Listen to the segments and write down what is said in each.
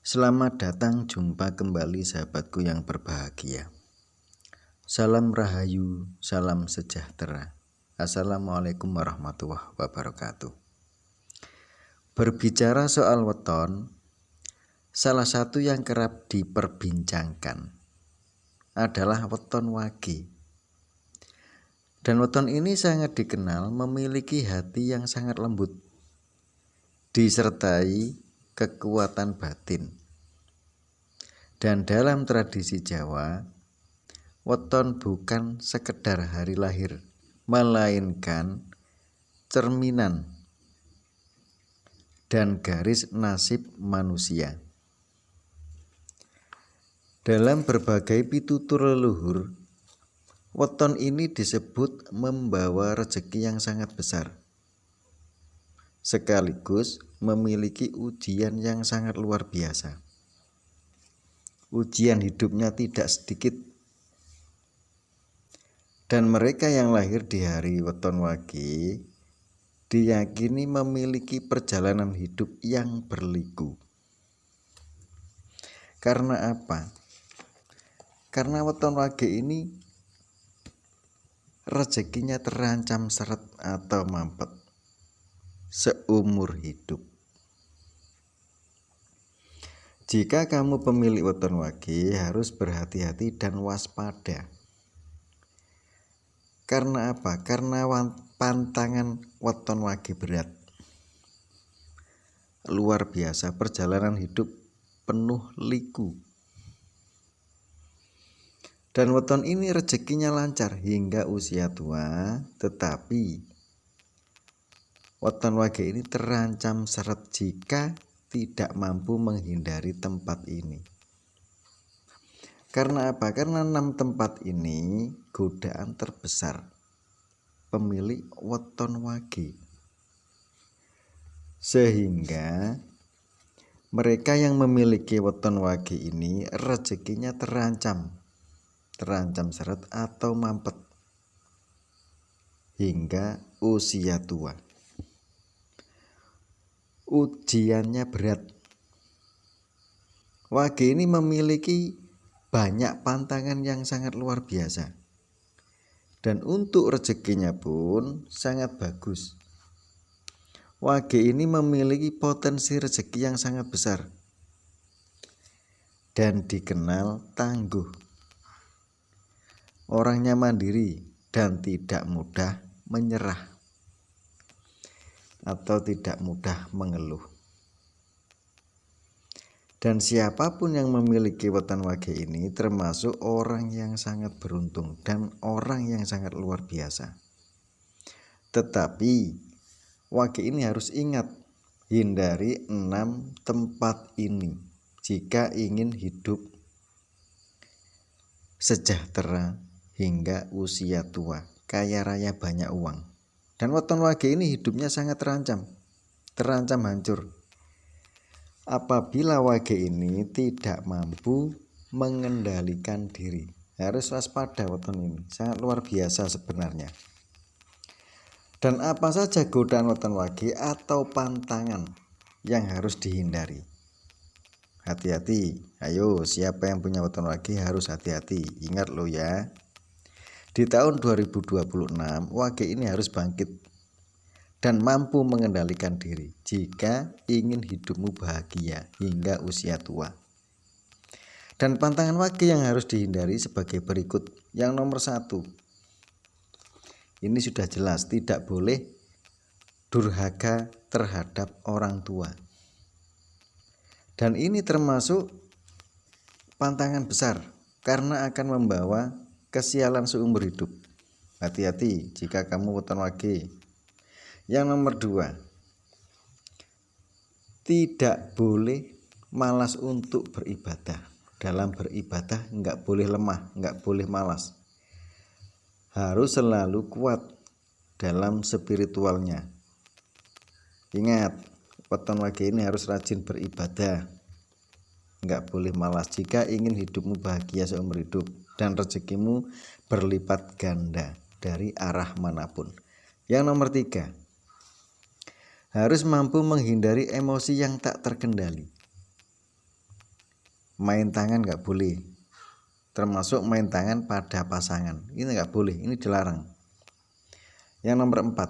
Selamat datang jumpa kembali sahabatku yang berbahagia. Salam rahayu, salam sejahtera. Assalamualaikum warahmatullahi wabarakatuh. Berbicara soal weton, salah satu yang kerap diperbincangkan adalah weton wage. Dan weton ini sangat dikenal memiliki hati yang sangat lembut, disertai kekuatan batin. Dan dalam tradisi Jawa, weton bukan sekedar hari lahir, melainkan cerminan dan garis nasib manusia. Dalam berbagai pitutur leluhur, weton ini disebut membawa rezeki yang sangat besar, sekaligus memiliki ujian yang sangat luar biasa. Ujian hidupnya tidak sedikit. Dan mereka yang lahir di hari weton wage diyakini memiliki perjalanan hidup yang berliku. Karena apa? Karena weton wage ini rezekinya terancam seret atau mampet seumur hidup. Jika kamu pemilik weton wage, harus berhati-hati dan waspada. Karena apa? Karena pantangan weton wage berat. Luar biasa, perjalanan hidup penuh liku. Dan weton ini rezekinya lancar hingga usia tua, tetapi weton wage ini terancam seret jika tidak mampu menghindari tempat ini. Karena apa? Karena 6 tempat ini godaan terbesar pemilik weton wage. Sehingga mereka yang memiliki weton wage ini rezekinya terancam seret atau mampet hingga usia tua. Ujiannya berat. Wage ini memiliki banyak pantangan yang sangat luar biasa. Dan untuk rezekinya pun sangat bagus. Wage ini memiliki potensi rezeki yang sangat besar. Dan dikenal tangguh. Orangnya mandiri dan tidak mudah menyerah atau tidak mudah mengeluh. Dan siapapun yang memiliki weton wage ini termasuk orang yang sangat beruntung dan orang yang sangat luar biasa. Tetapi wage ini harus ingat, hindari 6 tempat ini jika ingin hidup sejahtera hingga usia tua, kaya raya, banyak uang. Dan weton wage ini hidupnya sangat terancam hancur apabila wage ini tidak mampu mengendalikan diri. Harus waspada weton ini, sangat luar biasa sebenarnya. Dan apa saja godaan weton wage atau pantangan yang harus dihindari? Hati-hati, ayo siapa yang punya weton wage harus hati-hati. Ingat lo ya, di tahun 2026 wage ini harus bangkit dan mampu mengendalikan diri jika ingin hidupmu bahagia hingga usia tua. Dan pantangan wage yang harus dihindari sebagai berikut. Yang nomor 1, ini sudah jelas, tidak boleh durhaka terhadap orang tua. Dan ini termasuk pantangan besar karena akan membawa kesialan seumur hidup. Hati-hati jika kamu weton wage. Yang nomor 2, tidak boleh malas untuk beribadah. Dalam beribadah enggak boleh lemah, enggak boleh malas. Harus selalu kuat dalam spiritualnya. Ingat, weton wage ini harus rajin beribadah. Enggak boleh malas jika ingin hidupmu bahagia seumur hidup dan rezekimu berlipat ganda dari arah manapun. Yang nomor 3, harus mampu menghindari emosi yang tak terkendali. main tangan nggak boleh, termasuk main tangan pada pasangan, ini nggak boleh, ini dilarang. Yang nomor 4,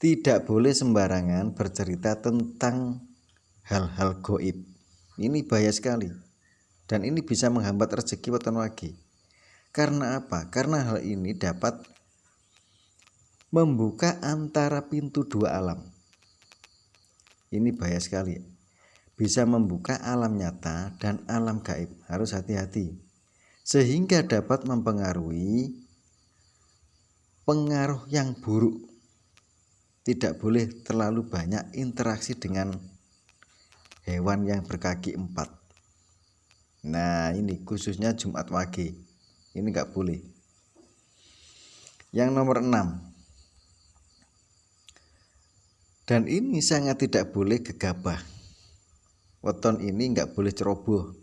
tidak boleh sembarangan bercerita tentang hal-hal goib. Ini bahaya sekali, dan ini bisa menghambat rezeki weton wage. Karena apa? Karena hal ini dapat membuka antara pintu dua alam. Ini bahaya sekali, bisa membuka alam nyata dan alam gaib. Harus hati-hati, sehingga dapat mempengaruhi pengaruh yang buruk. Tidak boleh terlalu banyak interaksi dengan hewan yang berkaki 4. Nah, ini khususnya Jumat Wage, ini nggak boleh. Yang nomor 6, dan ini sangat tidak boleh gegabah. Weton ini nggak boleh ceroboh.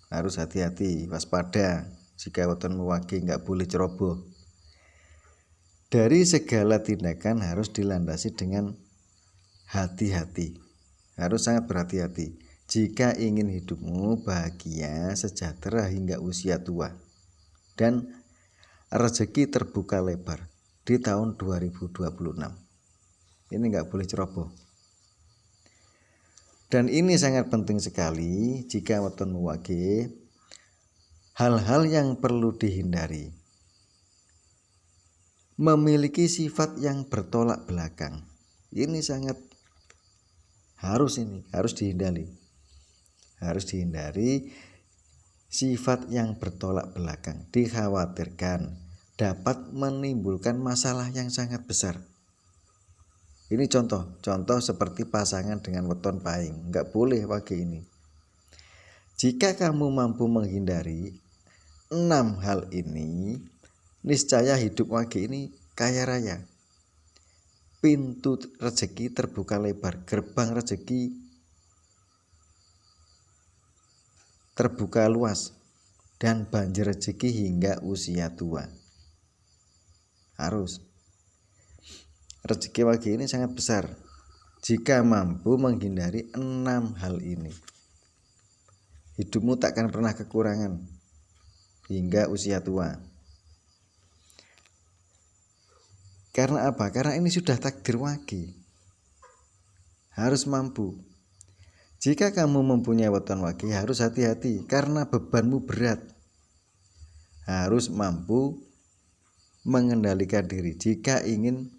Harus hati-hati, waspada. Jika weton wage nggak boleh ceroboh. Dari segala tindakan harus dilandasi dengan hati-hati. Harus sangat berhati-hati jika ingin hidupmu bahagia, sejahtera hingga usia tua, dan rezeki terbuka lebar di tahun 2026. Ini nggak boleh ceroboh. Dan ini sangat penting sekali jika weton wage, hal-hal yang perlu dihindari. Memiliki sifat yang bertolak belakang. Ini sangat harus dihindari. Harus dihindari sifat yang bertolak belakang. Dikhawatirkan dapat menimbulkan masalah yang sangat besar. Ini contoh seperti pasangan dengan weton pahing, nggak boleh wage ini. Jika kamu mampu menghindari 6 hal ini, niscaya hidup wage ini kaya raya. Pintu rezeki terbuka lebar, gerbang rezeki terbuka luas, dan banjir rezeki hingga usia tua. Harus. Rezeki wage ini sangat besar jika mampu menghindari 6 hal ini. Hidupmu takkan pernah kekurangan hingga usia tua. Karena apa? Karena ini sudah takdir wage. Harus mampu. Jika kamu mempunyai weton wage, harus hati-hati karena bebanmu berat. Harus mampu mengendalikan diri jika ingin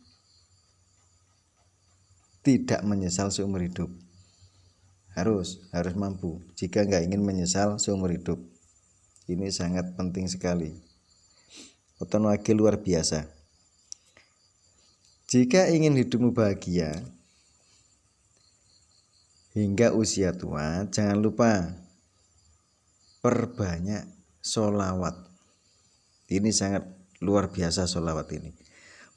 tidak menyesal seumur hidup. Harus mampu jika nggak ingin menyesal seumur hidup. Ini sangat penting sekali. Weton wage luar biasa. Jika ingin hidupmu bahagia hingga usia tua, jangan lupa perbanyak sholawat. Ini sangat luar biasa sholawat ini.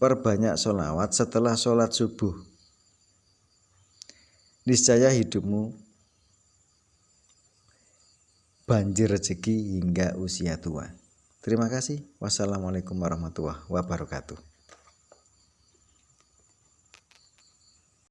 Perbanyak sholawat setelah sholat subuh. Niscaya hidupmu banjir rezeki hingga usia tua. Terima kasih. Wassalamualaikum warahmatullahi wabarakatuh.